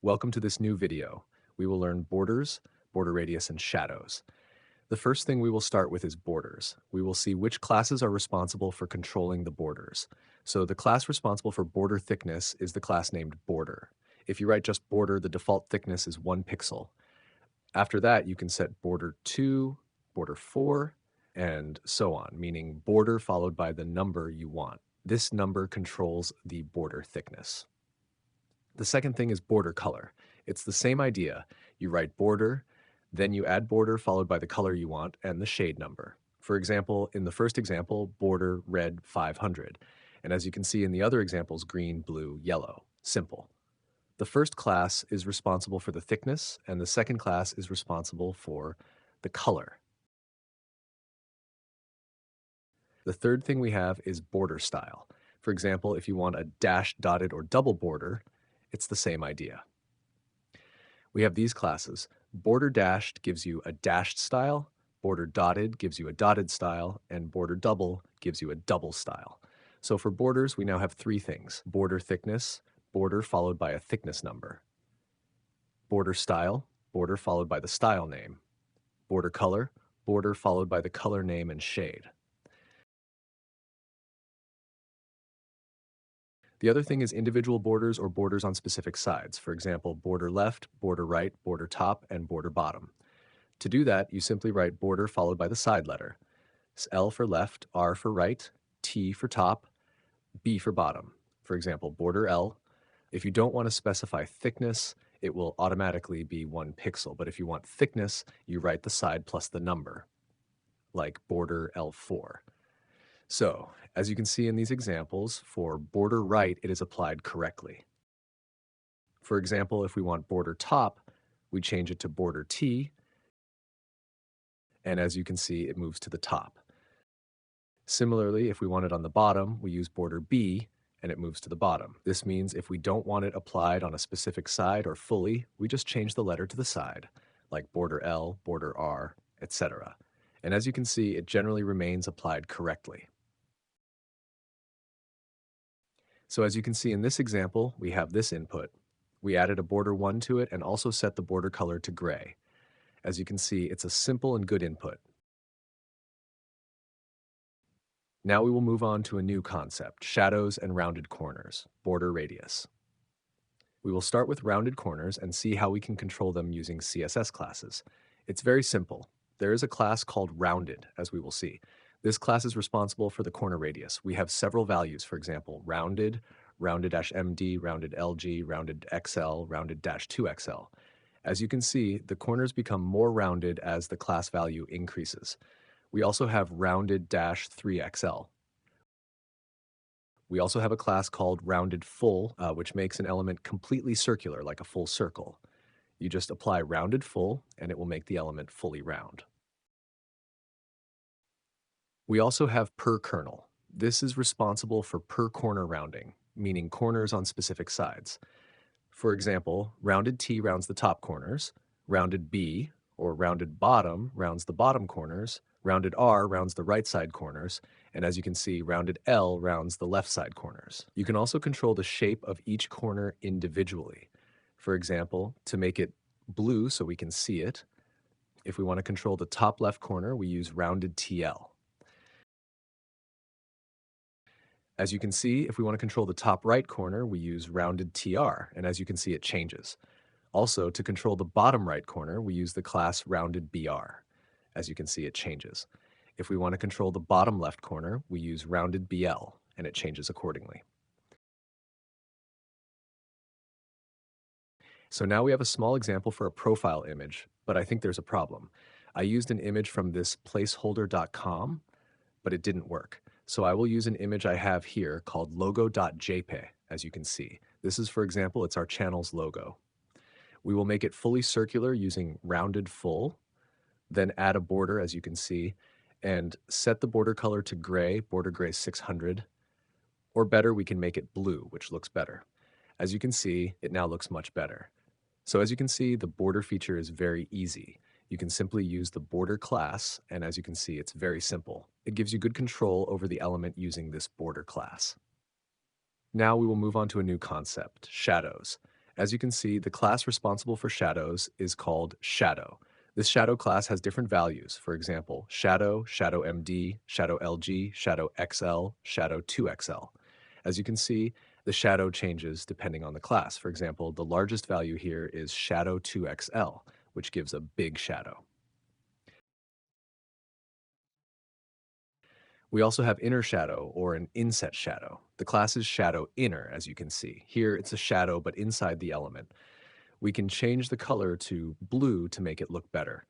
Welcome to this new video. We will learn borders, border radius, and shadows. The first thing we will start with is borders. We will see which classes are responsible for controlling the borders. So the class responsible for border thickness is the class named border. If you write just border, the default thickness is 1 pixel. After that, you can set border 2, border 4, and so on, meaning border followed by the number you want. This number controls the border thickness. The second thing is border color. It's the same idea. You write border, then you add border followed by the color you want and the shade number. For example, in the first example, border red 500. And as you can see in the other examples, green, blue, yellow. Simple. The first class is responsible for the thickness, and the second class is responsible for the color. The third thing we have is border style. For example, if you want a dashed, dotted, or double border, it's the same idea. We have these classes. Border dashed gives you a dashed style, border dotted gives you a dotted style, and border double gives you a double style. So for borders, we now have three things: border thickness, border followed by a thickness number; border style, border followed by the style name; border color, border followed by the color name and shade. The other thing is individual borders or borders on specific sides. For example, border left, border right, border top, and border bottom. To do that, you simply write border followed by the side letter. It's L for left, R for right, T for top, B for bottom. For example, border L. If you don't want to specify thickness, it will automatically be 1 pixel. But if you want thickness, you write the side plus the number, like border L4. So, as you can see in these examples, for border right, it is applied correctly. For example, if we want border top, we change it to border T, and as you can see, it moves to the top. Similarly, if we want it on the bottom, we use border B, and it moves to the bottom. This means if we don't want it applied on a specific side or fully, we just change the letter to the side, like border L, border R, etc. And as you can see, it generally remains applied correctly. So as you can see in this example, we have this input. We added a border 1 to it and also set the border color to gray. As you can see, it's a simple and good input. Now we will move on to a new concept: shadows and rounded corners, border radius. We will start with rounded corners and see how we can control them using CSS classes. It's very simple. There is a class called rounded, as we will see. This class is responsible for the corner radius. We have several values, for example, rounded, rounded-MD, rounded LG, rounded XL, rounded-2XL. As you can see, the corners become more rounded as the class value increases. We also have rounded-3XL. We also have a class called rounded full, which makes an element completely circular, like a full circle. You just apply rounded full, and it will make the element fully round. We also have per kernel. This is responsible for per corner rounding, meaning corners on specific sides. For example, rounded T rounds the top corners, rounded B or rounded bottom rounds the bottom corners, rounded R rounds the right side corners, and as you can see, rounded L rounds the left side corners. You can also control the shape of each corner individually. For example, to make it blue so we can see it, if we want to control the top left corner, we use rounded TL. As you can see, if we want to control the top right corner, we use rounded TR, and as you can see, it changes. Also, to control the bottom right corner, we use the class rounded BR. As you can see, it changes. If we want to control the bottom left corner, we use rounded BL, and it changes accordingly. So now we have a small example for a profile image, but I think there's a problem. I used an image from this placeholder.com, but it didn't work. So I will use an image I have here called logo.jpg, as you can see. This is, for example, it's our channel's logo. We will make it fully circular using rounded full, then add a border, as you can see, and set the border color to gray, border gray 600, or better, we can make it blue, which looks better. As you can see, it now looks much better. So as you can see, the border feature is very easy. You can simply use the border class, and as you can see, it's very simple. It gives you good control over the element using this border class. Now we will move on to a new concept: shadows. As you can see, the class responsible for shadows is called shadow. This shadow class has different values. For example, shadow, shadow MD, shadow LG, shadow XL, shadow 2XL. As you can see, the shadow changes depending on the class. For example, the largest value here is shadow 2XL, which gives a big shadow. We also have inner shadow or an inset shadow. The class is shadow inner, as you can see. Here it's a shadow but inside the element. We can change the color to blue to make it look better.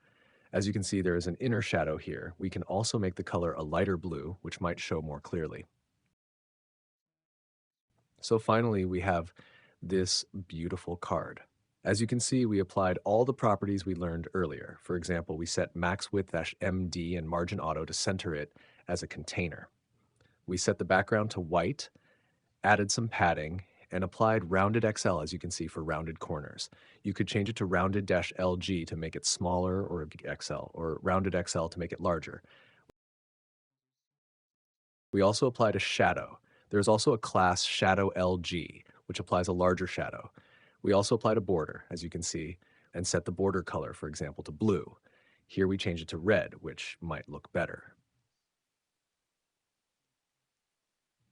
As you can see, there is an inner shadow here. We can also make the color a lighter blue, which might show more clearly. So finally, we have this beautiful card. As you can see, we applied all the properties we learned earlier. For example, we set max width-MD and margin auto to center it as a container. We set the background to white, added some padding, and applied rounded XL, as you can see, for rounded corners. You could change it to rounded-LG to make it smaller, or XL, or rounded XL to make it larger. We also applied a shadow. There's also a class shadow LG, which applies a larger shadow. We also applied a border, as you can see, and set the border color, for example, to blue. Here we change it to red, which might look better.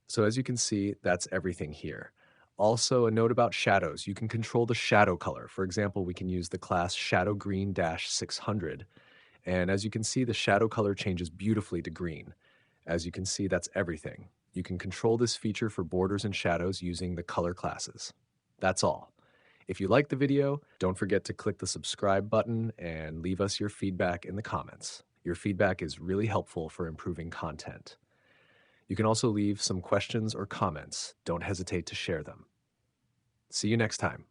So as you can see, that's everything here. Also, a note about shadows. You can control the shadow color. For example, we can use the class shadow green-600. And as you can see, the shadow color changes beautifully to green. As you can see, that's everything. You can control this feature for borders and shadows using the color classes. That's all. If you liked the video, don't forget to click the subscribe button and leave us your feedback in the comments. Your feedback is really helpful for improving content. You can also leave some questions or comments. Don't hesitate to share them. See you next time.